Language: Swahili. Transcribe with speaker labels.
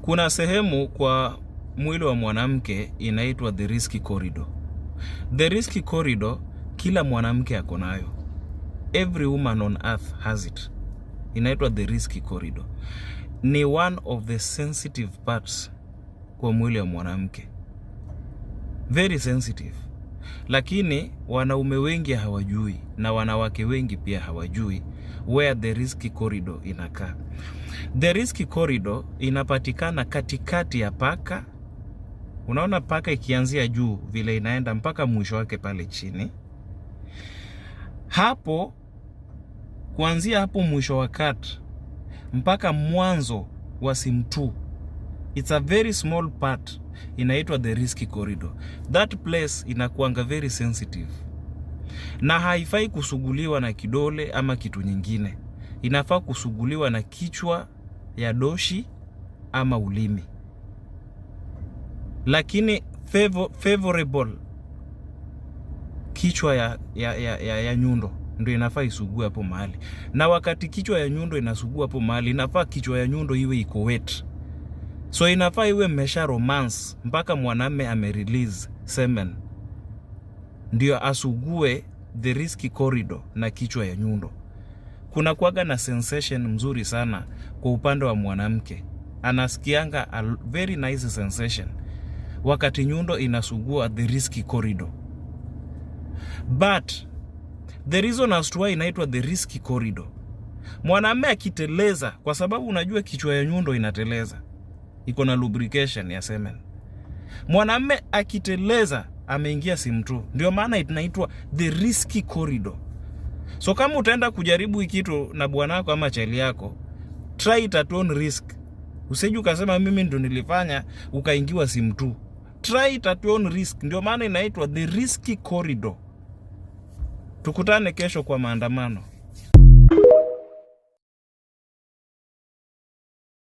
Speaker 1: Kuna sehemu kwa mwili wa mwanamke inaitwa the risky corridor. The risky corridor kila mwanamke ako nayo. Every woman on earth has it. Inaitwa the risky corridor. Ni one of the sensitive parts kwa mwili wa mwanamke. Very sensitive. Lakini wanaume wengi hawajui na wanawake wengi pia hawajui where the risky corridor inakaa. The risky corridor inapatikana katikati ya paka. Unaona paka ikianzia juu vile inaenda mpaka mwisho wake pale chini. Hapo kuanzia hapo mwisho wa cut mpaka mwanzo wa simtu. It's a very small part, inaitwa the risky corridor. That place inakuanga very sensitive. Na haifai kusuguliwa na kidole ama kitu nyingine. Inafaa kusuguliwa na kichwa ya doshi ama ulimi. Lakini favorable kichwa ya nyundo ndio inafaa isugue hapo mahali. Na wakati kichwa ya nyundo inasugua hapo mahali, inafaa kichwa ya nyundo iwe iko wet. So inafaa iwe mesha romance mpaka mwanamume amerelease semen ndio asugue the risky corridor na kichwa ya nyundo. Kuna kuwaga na sensation mzuri sana kwa upande wa mwanamke. Anasikianga a very nice sensation wakati nyundo inasugua the risky corridor. But the reason as to why inaitwa the risky corridor, mwanamume akiteleza, kwa sababu unajua kichwa ya nyundo inateleza, iko na lubrication ya semen. Mwanamume akiteleza ameingia simtu. Ndio maana inaitwa the risky corridor. So kama utaenda kujaribu hiki kitu na bwanako ama chali yako, try it at own risk. Usije ukasema mimi ndo nilifanya ukaingiwa simtu. Try it at own risk. Ndio maana inaitwa the risky corridor. Tukutane kesho kwa maandamano.